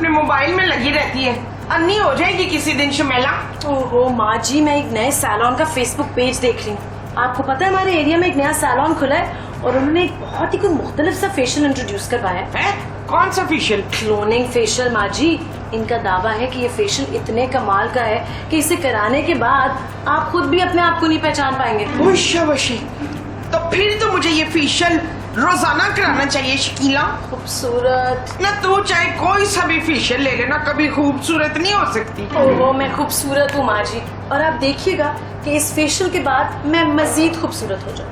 अपने मोबाइल में लगी रहती है। अन्नी हो जाएगी किसी दिन शमेला। ओहो माँ जी, मैं एक नए सैलून का फेसबुक पेज देख रही हूँ। आपको पता है हमारे एरिया में एक नया सैलून खुला है और उन्होंने एक बहुत ही कोई मुख्तलिफ सा फेशियल इंट्रोड्यूस करवाया है। कौन सा फेशियल? क्लोनिंग फेशियल माँ जी। इनका दावा है कि ये फेशियल इतने कमाल का है कि इसे कराने के बाद आप खुद भी अपने आप को नहीं पहचान पाएंगे। तो फिर तो मुझे ये फेशियल रोजाना कराना चाहिए शकीला। खूबसूरत ना तू चाहे कोई सा भी फेशियल ले लेना, कभी खूबसूरत नहीं हो सकती। ओहो मैं खूबसूरत हूँ माँ जी, और आप देखिएगा कि इस फेशियल के बाद मैं मजीद खूबसूरत हो जाऊँ।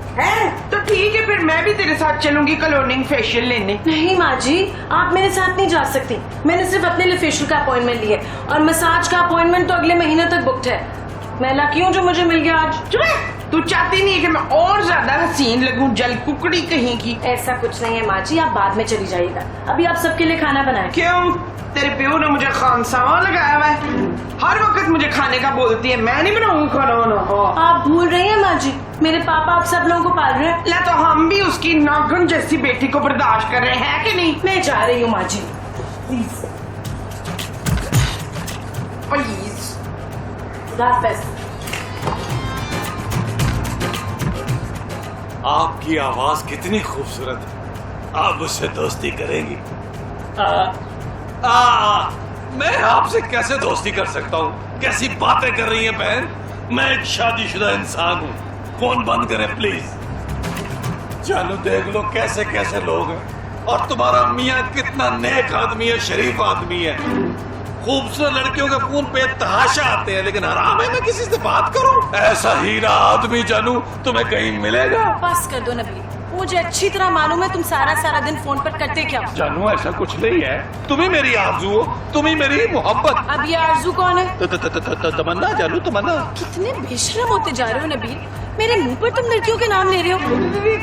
तो ठीक है, फिर मैं भी तेरे साथ चलूंगी क्लोनिंग फेशियल लेने। नहीं माँ जी, आप मेरे साथ नहीं जा सकती। मैंने सिर्फ अपने लिए फेशियल का अपॉइंटमेंट लिया है और मसाज का अपॉइंटमेंट तो अगले महीने तक बुकड है। मैं लकी हूँ जो मुझे मिल गया आज। तू चाहती नहीं है कि मैं और ज्यादा हसीन लगूं, जल कुकड़ी कहीं की? ऐसा कुछ नहीं है माँ जी, आप बाद में चली जाइएगा। अभी आप सबके लिए खाना बनाएं। क्यों? तेरे प्यो ने मुझे खानसामा लगाया हुआ है, हर वक्त मुझे खाने का बोलती है। मैं नहीं बनाऊंगी खाना। आप भूल रही हैं माँ जी, मेरे पापा आप सब लोगों को पाल रहे हैं। ला तो हम भी उसकी नागन जैसी बेटी को बर्दाश्त कर रहे हैं कि नहीं? मैं जा रही हूँ माँ जी। प्लीज। आपकी आवाज कितनी खूबसूरत है। आप मुझसे दोस्ती करेंगी? मैं आपसे कैसे दोस्ती कर सकता हूँ? कैसी बातें कर रही हैं बहन? मैं एक शादीशुदा इंसान हूँ। फोन बंद करें प्लीज। जानू देख लो कैसे कैसे लोग हैं, और तुम्हारा मियाँ कितना नेक आदमी है, शरीफ आदमी है। खूबसूरत लड़कियों के फोन पे तहाशा आते हैं, लेकिन हराम है मैं किसी से बात करूं। ऐसा हीरा आदमी जानू तुम्हें कहीं मिलेगा? बस कर दो नबील, मुझे अच्छी तरह मालूम है तुम सारा दिन फोन पर करते क्या हो। जानू ऐसा कुछ नहीं है, तुम ही मेरी आरज़ू हो, तुम ही मेरी मोहब्बत। अब ये आरज़ू कौन है? तमन्ना जानू, तमन्ना। कितने बेशरम होते जा रहे हो नबील, मेरे मुंह पर तुम लड़कियों के नाम ले रहे हो।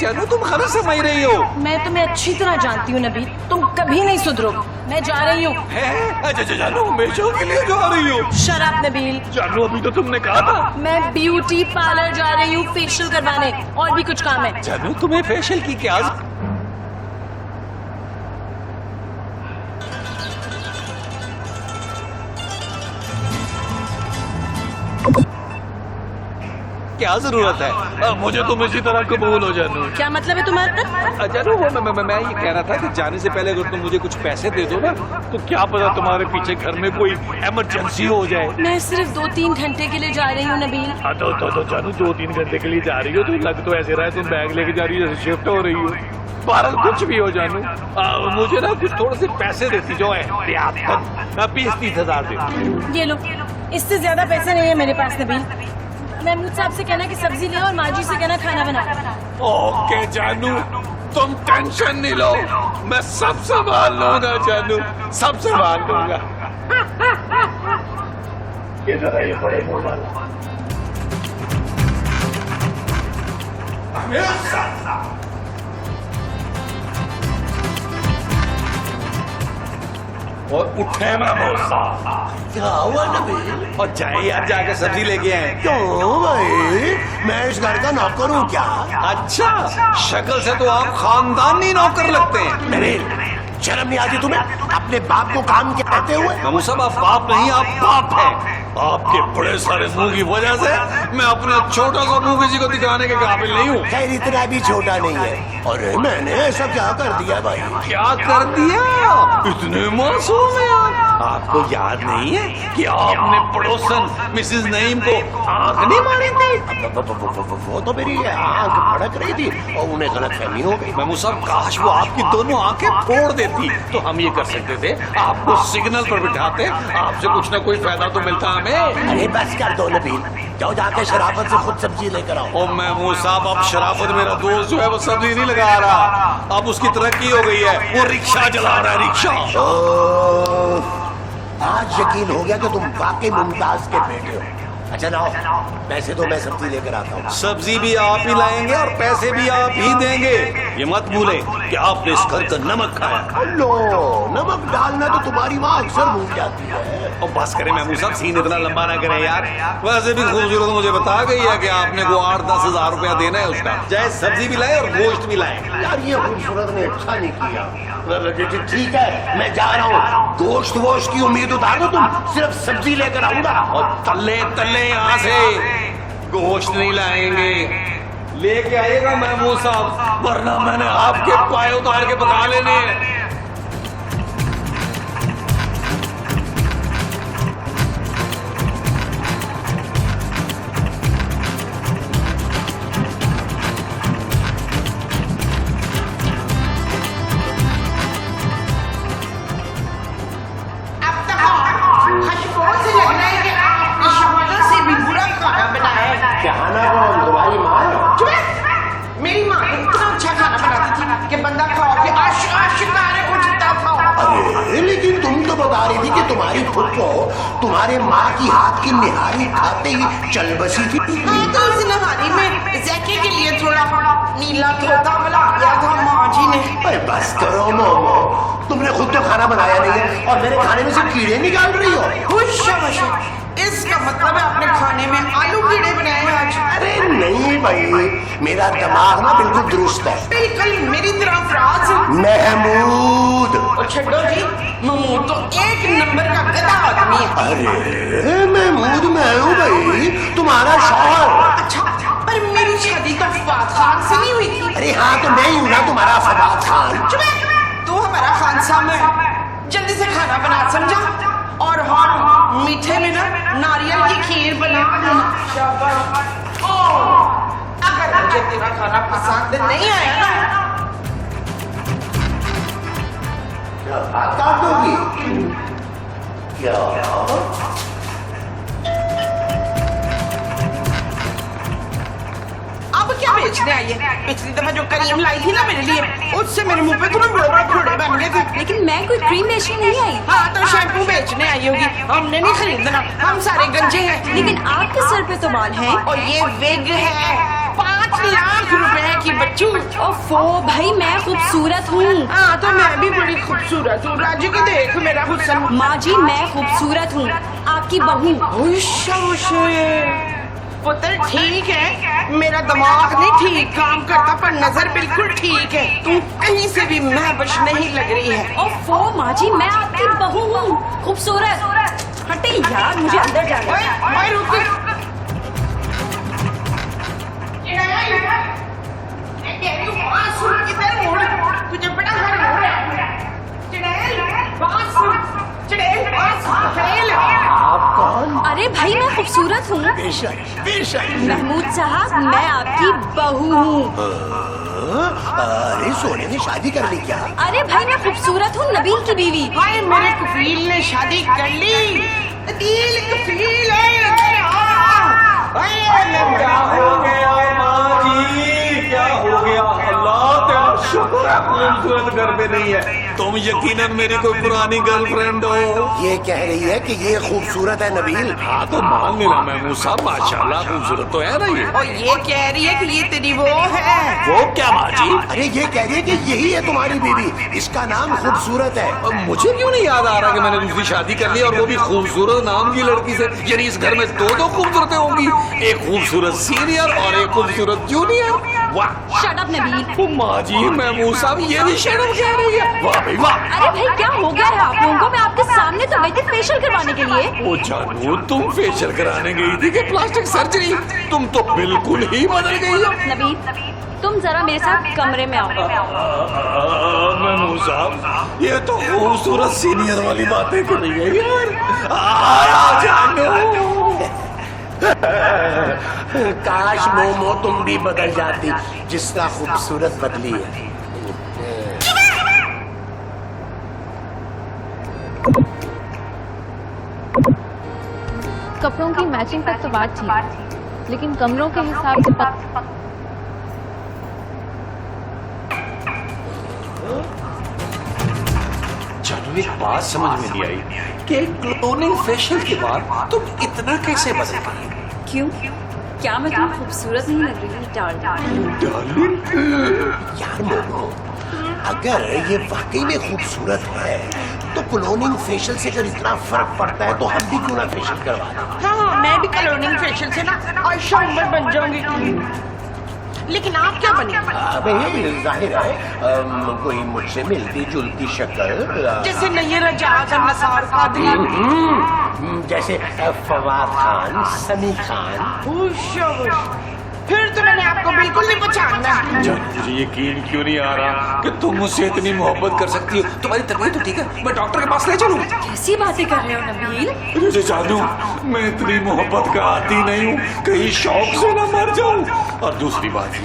जानू तुम गलत समझ रही हो। मैं तुम्हें अच्छी तरह जानती हूँ नबील, तुम कभी नहीं सुधरोगे। मैं जा रही हूँ। जानू हमेशा के लिए जा रही हो? शराब नबील। जानू अभी तो तुमने कहा था। मैं ब्यूटी पार्लर जा रही हूँ फेशियल करवाने, और भी कुछ काम है। जानू तुम्हें फेशियल की क्या क्या जरूरत है? मुझे तुम इसी तरह कबूल हो जानू। क्या मतलब है तुम्हारा? जानू मैं ये कह रहा था कि जाने से पहले अगर तुम मुझे कुछ पैसे दे दो ना, तो क्या पता तुम्हारे पीछे घर में कोई इमरजेंसी हो जाए। मैं सिर्फ 2-3 घंटे के लिए जा रही हूँ नबील। तो जानू 2-3 घंटे के लिए जा रही हो तो लग तो ऐसे रहा है तुम बैग लेके जा रही हो, जैसे शिफ्ट हो रही हो। बारह कुछ भी हो जानू, मुझे ना कुछ थोड़े से पैसे देती जो है 20-30 हजार दे। ये लो, इससे ज्यादा पैसे नहीं है मेरे पास नबील। महमूद साहब से कहना कि सब्जी ले और माँ जी से कहना खाना बना। ओके जानू, तुम टेंशन नहीं लो, मैं सब संभाल लूंगा जानू, सब संभाल लूंगा। किधर है ये बड़े मुंह वाला? और उठे महमूद साहब। क्या हुआ नबील? और जाए यार, जाके सब्जी लेके आए। क्यों भाई, मैं इस घर का नौकर हूँ क्या? अच्छा, शक्ल से तो आप खानदानी नौकर लगते हैं। नबील, शर्म नहीं आती तुम्हें अपने बाप को काम कहते हुए? महमूद साहब आप बाप नहीं, आप बाप हैं। आपके बड़े सारे मुंह की वजह से मैं अपना छोटा सा मुंह किसी को दिखाने के काबिल नहीं हूँ। खैर इतना भी छोटा नहीं है। और मैंने ऐसा क्या कर दिया भाई? क्या कर दिया? इतने मासूम हैं आप। आपको याद नहीं है कि आपने पड़ोसन मिसेस नईम को आंख नहीं मारी थी? वो तो मेरी आंख भड़क रही थी और उन्हें गलतफहमी हो गई। महमूद साहब काश वो आपकी दोनों आंखें फोड़ देती तो हम ये कर सकते थे, आपको सिग्नल पर बिठाते, आपसे कुछ ना कोई फायदा तो मिलता हमें। अरे बस कर दो नबील, जाओ जाके शराफत से खुद सब्जी लेकर आओ। ओ महमूद साहब, अब शराफत मेरा दोस्त जो है वो सब्जी नहीं लगा रहा, अब उसकी तरक्की हो गई है, वो रिक्शा चला रहा है, रिक्शा। आज यकीन हो गया कि तुम वाकई मुमताज के बेटे हो। अच्छा ना, पैसे तो मैं सब्जी लेकर आता हूँ। सब्जी भी आप ही लाएंगे और पैसे भी आप ही देंगे। ये मत भूलें कि आपने इस घर का नमक खाया। लो, नमक डालना तो तुम्हारी माँ अक्सर भूल जाती है। और बस करे महमूद साहब, सीन इतना लंबा ना करें यार। वैसे भी खूबसूरत मुझे बता गई है कि आपने को 8-10 हजार रुपया देना है उसका, चाहे सब्जी भी लाए और गोश्त भी लाए। यार ये खूबसूरत ने अच्छा नहीं किया। ठीक है मैं जा रहा हूँ, गोश्त वोश्त की उम्मीद उतार दो तुम, सिर्फ सब्जी लेकर आऊंगा। और तल्ले तल्ले यहाँ से गोश्त नहीं लाएंगे, लेके आइएगा महमूद साहब, वरना मैंने आपके पाए उतार के पका लेने हैं। अब तक खुशबू से लग रहा है कि आपने शहादत से भी बुरा खाना बनाया है। कहना कौन, तुम्हारी माँ? मेरी माँ इतना अच्छा खाना बनाती थी कि बंदा खाओ कि आशिकारे को जितना खाओ। अरे लेकिन तुम तो बता रही थी कि तुम्हारी फुप्पो तुम्हारे माँ की हाथ की निहारी खाते ही चल बसी थी। हाँ तो उस नहारी में जैके के लिए थोड़ा नीला तोता मिला दिया था माँ जी ने। अरे बस करो मोमो, तुमने खुद तो खाना बनाया नहीं है और मेरे खाने में से कीड़े निकाल रही हो। खुश इसका मतलब है आपने खाने में आलू कीड़े बनाए हैं आज। अरे नहीं भाई, मेरा दिमाग ना बिल्कुल दुरुस्त है। बिल्कुल मेरी तरह फ्राज। महमूद। और छड्डो जी, महमूद तो एक नंबर का गधा आदमी है। अरे महमूद मैं हूँ भाई, तुम्हारा शौहर। अच्छा पर मेरी शादी तो फवाद खान से नहीं हुई थी। अरे हाँ तो मैं ही हूँ ना तुम्हारा फवाद खान। तू हमारा खान साहब है, जल्दी से खाना बना समझा। और हाँ मीठे में ना नारियल की खीर बना देना। शाबाश। अगर मुझे तेरा खाना पसंद नहीं आया ना, क्या बात काट दोगी? क्या? अब क्या बेचने आई है? पिछली दफा जो करीम लाई थी ना मेरे लिए, उससे मेरे मुंह पे थोड़े बड़े फोड़े बन गए थे। लेकिन मैं कोई क्रीम बेचने नहीं आई। हाँ तो शैम्पू बेचने आई होगी, हमने नहीं खरीदना, हम सारे गंजे हैं। लेकिन आपके सर पे तो बाल हैं। और ये विग है 5 लाख रुपए की बच्चू। ओफो भाई मैं खूबसूरत हूँ। हाँ तो मैं भी बड़ी खूबसूरत हूँ, राजू को देख मेरा हुस्न। माँ जी मैं खूबसूरत हूँ, आपकी बहू। पुत्र ठीक है, मेरा दिमाग नहीं ठीक काम करता पर नजर बिल्कुल ठीक है। तू कहीं से भी महबश नहीं लग रही है। ओफो माँ जी मैं आपकी बहू हूँ, खूबसूरत। हटे यार मुझे अंदर जाना है। ओए रुक, मैं कह रही हूँ बात सुन, किधर मुड़, तुझे बड़ा हर हो रहा है। चुड़ैल बात सुन, चुड़ैल बात सुन, चुड़ैल। आप कौन? अरे भाई मैं खूबसूरत हूँ। बेशक बेशक। महमूद साहब मैं आपकी बहू हूँ। अरे सोने ने शादी कर ली क्या? अरे भाई मैं खूबसूरत हूँ, नबील की बीवी। हाय मेरे कफील ने शादी कर ली। दिल कफील है। क्या हो गया माँ जी, क्या हो गया? अल्लाह तेरा शुक्र है खूबसूरत घर पे नहीं है। तुम यकीनन मेरी कोई पुरानी गर्लफ्रेंड हो। ये कह रही है कि ये खूबसूरत है नबील। हाँ तो मान लेना महमूद साहब, माशाल्लाह खूबसूरत तो है ना ये। और ये कह रही है कि ये तेरी वो है। वो क्या माँ जी? अरे ये कह रही है कि यही है तुम्हारी बीवी, इसका नाम खूबसूरत है। अब मुझे क्यों नहीं याद आ रहा कि मैंने दूसरी शादी कर ली और वो भी खूबसूरत नाम की लड़की से। यानी इस घर में दो खूबसूरतें होंगी, एक खूबसूरत सीनियर और एक खूबसूरत जूनियर। वाह शट अप नबील। माँ जी महमूद साहब ये भी शर्म कह रही है। वाह भाई वाह। अरे भाई क्या हो गया है आप लोगों को? मैं आपके सामने तो गई थी फेशियल करवाने के लिए। ओ जानू तुम फेशियल कराने गई थी कि प्लास्टिक सर्जरी? तुम तो बिल्कुल ही बदल गई हो। नबील तुम जरा मेरे साथ कमरे में आओ। महमूद साहब ये तो खूबसूरत सीनियर वाली बातें कर रही है यार। आया जानू। काश मोमो तुम भी बदल जाती जिसका खूबसूरत बदली है। कपड़ों की मैचिंग तक तो बात थी, लेकिन कमरों के हिसाब से जानू एक बात समझ में नहीं आई कि क्लोनिंग फेशियल के बाद तुम इतना कैसे बदल गई? क्यों? क्या मैं तुम्हें खूबसूरत नहीं लग रही डार्लिंग? डार्लिंग यार मोमो अगर ये वाकई में खूबसूरत है तो क्लोनिंग फेशियल से अगर इतना फर्क पड़ता है तो हम भी क्यों ना फेशियल करवा दें। हाँ, मैं भी क्लोनिंग फेशियल से ना आयशा उमर बन जाऊंगी। लेकिन आप क्या बनेंगे? भाई जाहिर है कोई मुझसे मिलती जुलती शक्ल, जैसे नैयर रजाक और नसार कादरी। जैसे फवाद खान, सनी खान। फिर तो मैंने आपको बिल्कुल नहीं पहचाना। जान, मुझे यकीन क्यों नहीं आ रहा कि तुम मुझसे इतनी मोहब्बत कर सकती हो। तुम्हारी तबीयत तो ठीक है, मैं डॉक्टर के पास ले चलूं? कैसी बातें कर रहे हो नबील? मुझे जानू, मैं इतनी मोहब्बत का आदी नहीं हूँ, कहीं शौक से ना मर जाऊं। और दूसरी बात ये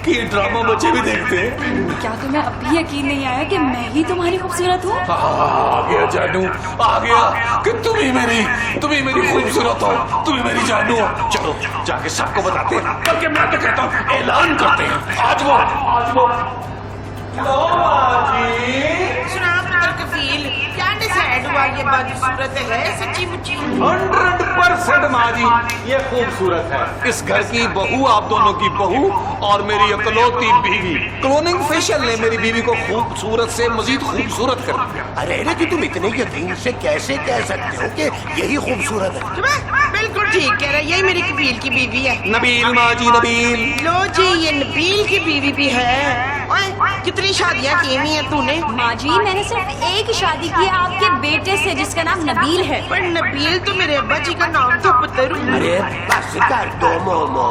कि ये ड्रामा बच्चे भी देखते हैं। क्या तुम्हें अब भी यकीन नहीं आया कि मैं ही तुम्हारी खूबसूरत हूँ? आ गया जानू, आ गया कि तुम ही मेरी खूबसूरत हो, तुम ही मेरी जानू हो। चलो जाके सबको बताते हैं, बल्कि मैं तो कहता हूँ ऐलान करते हैं। आज वो सुना पुत्र कफील, क्या डिसाइड हुआ ये बदसूरत है सच्ची मुच्ची? 100% माँ जी, ये खूबसूरत है। इस घर की बहू, आप दोनों की बहू और मेरी इकलौती बीवी। क्लोनिंग फेशियल ने मेरी बीवी को खूबसूरत से मजीद खूबसूरत कर दिया। अरे रे कि तुम इतने यकीन से कैसे कह सकते हो कि यही खूबसूरत है? बिल्कुल ठीक कह रहे, यही मेरी कफील की बीवी है। नबील माँ जी, नबील। लो जी, ये नबील की बीवी भी है। ओए, कितनी शादियाँ की हुई हैं तूने? माँ जी, मैंने सिर्फ एक ही शादी की है आपके बेटे से जिसका नाम नबील है। पर नबील तो मेरे अब्बा जी का नाम था पुत्र। अरे बस कर दो मोमो।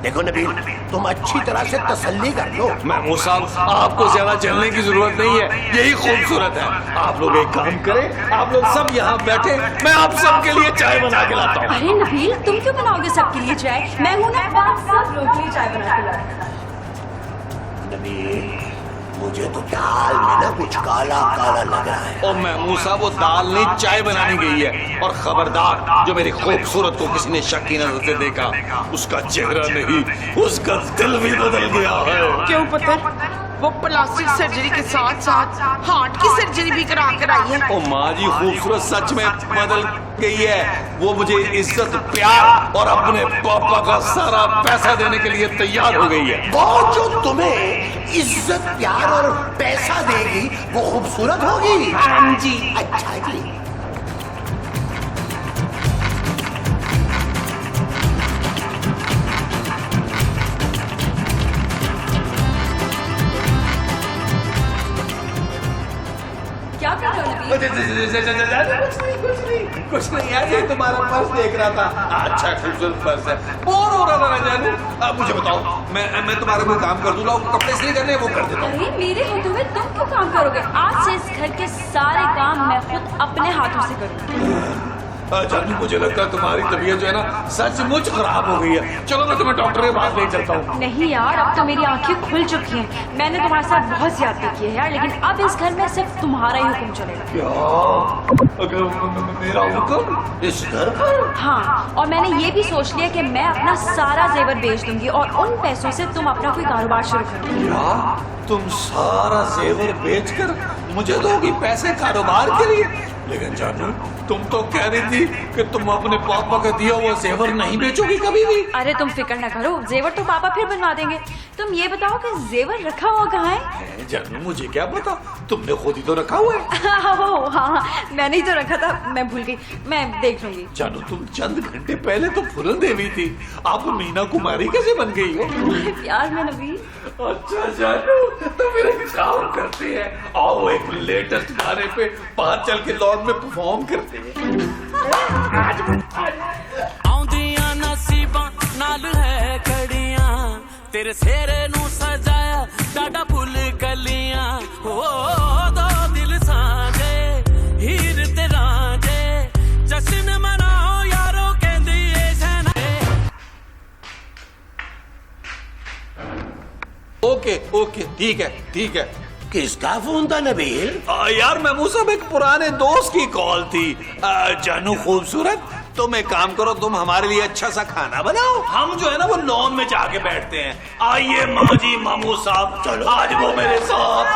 देखो नबील, तुम अच्छी तरह से तसल्ली कर लो। महमूद साहब, आपको ज्यादा चलने की जरूरत नहीं है, यही खूबसूरत है। आप लोग एक काम करें, आप लोग सब यहाँ बैठे, मैं आप सबके लिए चाय बना के लाता हूँ। अरे नबील, तुम क्यों बनाओगे सबके लिए चाय? मैं हूँ ना, मैं सब लोगों के लिए चाय बना के लाऊंगा। नबील, मुझे तो दाल में ना कुछ काला काला लग रहा है। और महमूद साहब, वो दाल नहीं चाय बनानी गई है। और खबरदार, जो मेरी खूबसूरत को किसी ने शक की नजर से देखा, उसका चेहरा नहीं, उसका दिल भी बदल गया है। क्यों पुत्र? वो प्लास्टिक सर्जरी के साथ साथ हार्ट की सर्जरी भी करा कर आई है। ओ माँ जी, खूबसूरत सच में बदल गई है। वो मुझे इज्जत, प्यार और अपने पापा का सारा पैसा देने के लिए तैयार हो गई है। वो जो तुम्हें इज्जत, प्यार और पैसा देगी वो खूबसूरत होगी। हाँ जी। अच्छा जी। क्या कर रहे हो नबील? कुछ नहीं, ऐसे ही तुम्हारा पर्स देख रहा था। अच्छा खूबसूरत पर्स है, बोर हो रहा था ना जानू। अब मुझे बताओ, मैं तुम्हारा कोई काम कर दूँ? लाओ, कपड़े इसलिए करने वो कर देता हूँ। अरे मेरे होते हुए तुम क्यों काम करोगे? आज से इस घर के सारे काम मैं खुद अपने हाथों से करूँगी। जानू, मुझे लगता है तुम्हारी तबीयत जो है ना सचमुच खराब हो गई है। चलो मैं तुम्हें डॉक्टर के पास ले चलता हूँ। नहीं यार, अब तो मेरी आंखें खुल चुकी हैं। मैंने तुम्हारे साथ बहुत ज्यादती की है यार, लेकिन अब इस घर में सिर्फ तुम्हारा ही हुक्म चलेगा। क्या? अगर मेरा हुक्म इस घर पर? हाँ, और मैंने ये भी सोच लिया कि मैं अपना सारा जेवर बेच दूंगी और उन पैसों से तुम अपना कोई कारोबार शुरू करोगे। क्या? तुम सारा जेवर बेचकर मुझे दोगी पैसे कारोबार के लिए? लेकिन जानू, तुम तो कह रही थी कि तुम अपने पापा का दिया हुआ जेवर नहीं बेचोगी कभी भी। अरे तुम फिक्र ना करो, जेवर तो पापा फिर बनवा देंगे। तुम ये बताओ कि जेवर रखा हुआ कहाँ है? जानू, मुझे क्या पता, तुमने खुद ही तो रखा हुआ है। हाँ, मैंने ही तो रखा था, मैं भूल गई, मैं देख लूंगी। जानू, तुम चंद घंटे पहले तो फुरन देवी थी, आप मीना कुमारी कैसे बन गई हो? प्यार में नबील। अच्छा जानू, तो फिर एक काम करते हैं, आओ एक लेटेस्ट गाने पे बाहर चल के लॉन में परफॉर्म करते हैं। आउंदियां नसीबां नाल है खड़ियां, तेरे सेरे नू सजाया डाडा फुल कलियां। ओ दो दिल साझे, हीर ते रांझे, जश्न मनाओ यारो कहंदी ए सैना। ओके ओके, ठीक है। किसका फोन था नबील? यार महमूद साहब, एक पुराने दोस्त की कॉल थी। जानू खूबसूरत, तुम एक काम करो, तुम हमारे लिए अच्छा सा खाना बनाओ, हम जो है ना वो लॉन में जाके बैठते हैं। आइए माँ जी, महमूद साहब, चलो आज वो मेरे साथ,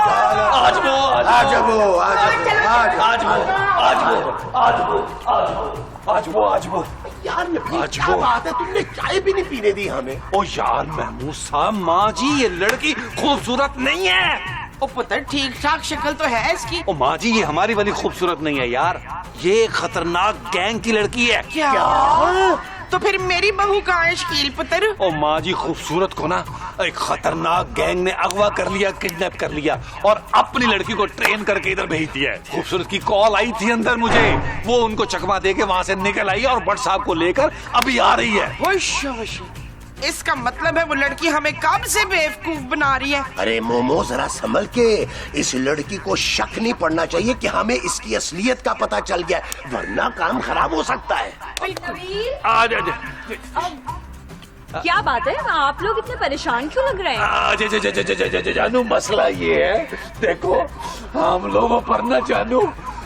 आज वो यार नबील, क्या बात है, तुमने चाय भी नहीं पीने दी हमें। ओ यार महमूद साहब, माँ जी ये लड़की खूबसूरत नहीं है। ओ पुत्र ठीक ठाक शक्ल तो है इसकी। ओ माँ जी, ये हमारी वाली खूबसूरत नहीं है यार, ये खतरनाक गैंग की लड़की है। क्या? तो फिर मेरी बहू कहाँ है शकील पुत्र? ओ माँ जी, खूबसूरत को ना एक खतरनाक गैंग ने अगवा कर लिया, किडनैप कर लिया और अपनी लड़की को ट्रेन करके इधर भेज दिया है। खूबसूरत की कॉल आई थी अंदर मुझे, वो उनको चकमा दे के वहाँ से निकल आई और भट्ट साहब को लेकर अभी आ रही है। होश होश। इसका मतलब है वो लड़की हमें कब से बेवकूफ बना रही है। अरे मोमो जरा संभल के, इस लड़की को शक नहीं पड़ना चाहिए कि हमें इसकी असलियत का पता चल गया, वरना काम खराब हो सकता है। क्या बात है, आप लोग इतने परेशान क्यों लग रहे हैं? जानू मसला ये है, देखो हम लोगों पर ना जानू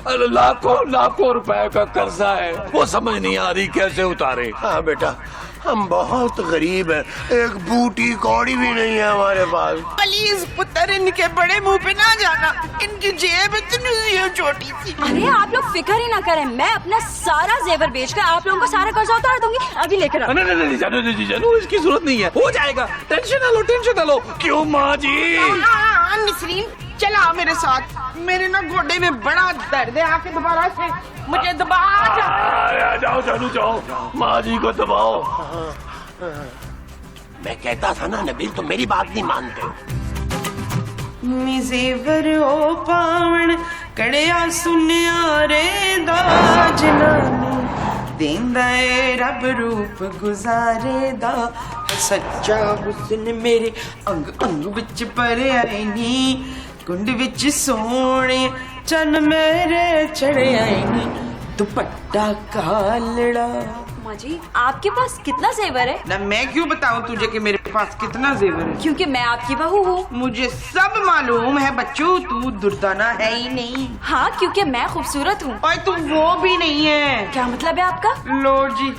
लाखों रुपए का कर्जा है, वो समझ नहीं आ रही कैसे उतारे। हाँ बेटा, हम बहुत गरीब हैं, एक बूटी कौड़ी भी नहीं है हमारे पास। प्लीज पुत्र इनके बड़े मुंह पे ना जाना, इनकी जेब इतनी सी छोटी सी। अरे आप लोग फिक्र ही ना करें, मैं अपना सारा जेवर बेचकर आप लोगों को सारा कर्जा उतार दूंगी। अभी लेकर आओ। नहीं जानू इसकी जरूरत नहीं है, हो जाएगा, टेंशन ना लो। क्यों माँ जी? नसरीन चला मेरे साथ, मेरे ना गोडे में बड़ा दर्द है, आके दोबारा से मुझे दबा। जाओ जानू जाओ, माँ जी को दबाओ। मैं कहता था ना नबील, तुम मेरी बात नहीं मानते हो। जेवर ओ पावण कड़िया सुनिया रे दाजनानी, देंदा ए रब रूप गुजारे दा, सच्चा हुस्न मेरे अंग अंग विच भरिया नी, कुंड विच सोने चन मेरे चढ़े आए नी, दुपट्टा कालड़ा। माँ जी, आपके पास कितना जेवर है? ना मैं क्यों बताऊं तुझे कि मेरे पास कितना जेवर है? क्योंकि मैं आपकी बहू हूँ। मुझे सब मालूम है बच्चों, तू दुर्दाना है ही नहीं। हाँ, क्योंकि मैं खूबसूरत हूँ। और तू वो भी नहीं है। क्या मतलब है आपका? लो जी,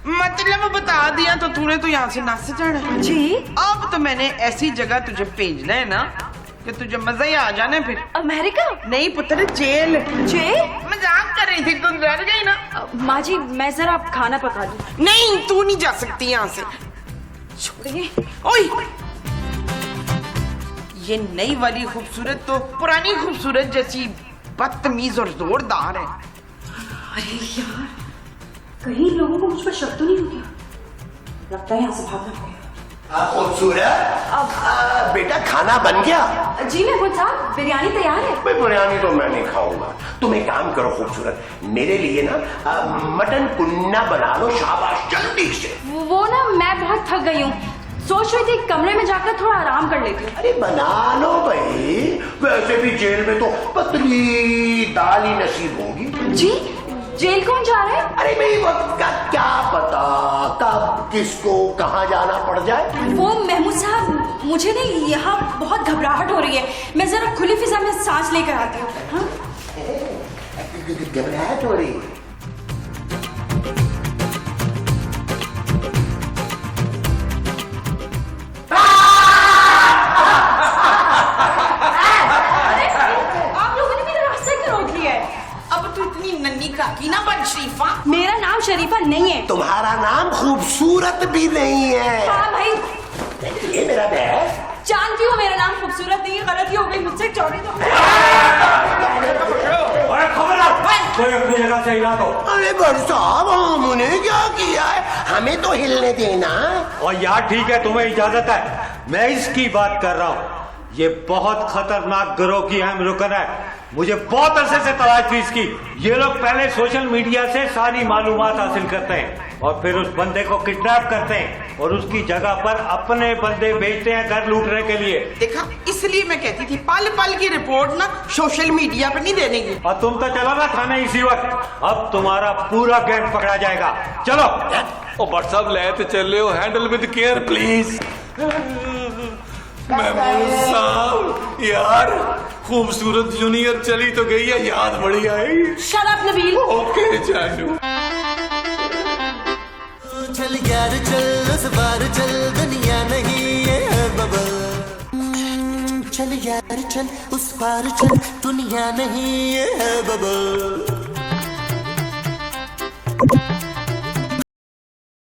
मतलब बता दिया तो तूने तो यहाँ से नस जाना जी। अब तो मैंने ऐसी जगह तुझे भेजना है ना कि तुझे मजा ही आ जाना। फिर अमेरिका? नहीं पुत्र, जेल। जेल? मजाक कर रही थी, तुम डर गई ना। माँ जी, मैं जरा खाना पका दूँ। नहीं, तू नहीं जा सकती यहाँ से। छोड़िए। ओए, ये नई वाली खूबसूरत तो पुरानी खूबसूरत जैसी बदतमीज और जोरदार है। अरे यार, कहीं लोगों को मुझ पर शक तो नहीं हो गया? लगता है यहाँ से भागना पड़ेगा। खूबसूरत, बेटा खाना बन गया? जी महमूद साहब, बिरयानी तैयार है। भाई बिरयानी तो मैं नहीं खाऊंगा, तुम एक काम करो खूबसूरत, मेरे लिए ना मटन कुन्ना बना लो, शाबाश, जल्दी से। वो ना मैं बहुत थक गई हूँ, सोच रही थी कमरे में जाकर थोड़ा आराम कर लेती हूँ। अरे बना लो भाई, वैसे भी जेल में तो पतली दाल ही नसीब होगी। जी, जेल कौन जा रहा है? अरे भाई वक्त का क्या पता कब किसको कहाँ जाना पड़ जाए। वो महमूद साहब, मुझे नहीं यहाँ बहुत घबराहट हो रही है, मैं जरा खुली फिजा में सांस लेकर आती हूँ। हाँ? घबराहट हो रही है? आप लोगों ने मेरा रास्ता क्यों रोक लिया है? अब तू इतनी नन्ही काकी ना बन शरीफा। मेरा नाम शरीफा नहीं है। तुम्हारा नाम खूबसूरत भी नहीं है। हाँ भाई, ये मेरा बैग। जानती हूँ मेरा नाम खूबसूरत नहीं है, गलती हो गई मुझसे, चौड़ी तो। कोई अपनी जगह से हिला दो। अरे भट्ट साहब, हमने क्या किया है, हमें तो हिलने देना। और यार ठीक है, तुम्हें इजाजत है, मैं इसकी बात कर रहा हूँ। ये बहुत खतरनाक गिरोह की अहम रुकन है, मुझे बहुत अरसे से तलाश थी इसकी। ये लोग पहले सोशल मीडिया से सारी मालूमात हासिल करते हैं और फिर उस बंदे को किडनैप करते हैं और उसकी जगह पर अपने बंदे भेजते हैं घर लूटने के लिए। देखा, इसलिए मैं कहती थी पल पल की रिपोर्ट ना सोशल मीडिया पे नहीं देने की। और तुम तो चलो ना थाने इसी वक्त, अब तुम्हारा पूरा गैंग पकड़ा जाएगा। चलो। ओ भट्ट साहब, लेते चले हो, handle with care please. Mahmood साहब यार, खूबसूरत जूनियर चली तो गई है, याद बड़ी आई। Shut up Nabeel. ओके जानू। चल यार चल, उस बार चल, दुनिया नहीं है बबल। चल यार चल, उस पार चल, दुनिया नहीं है बबल।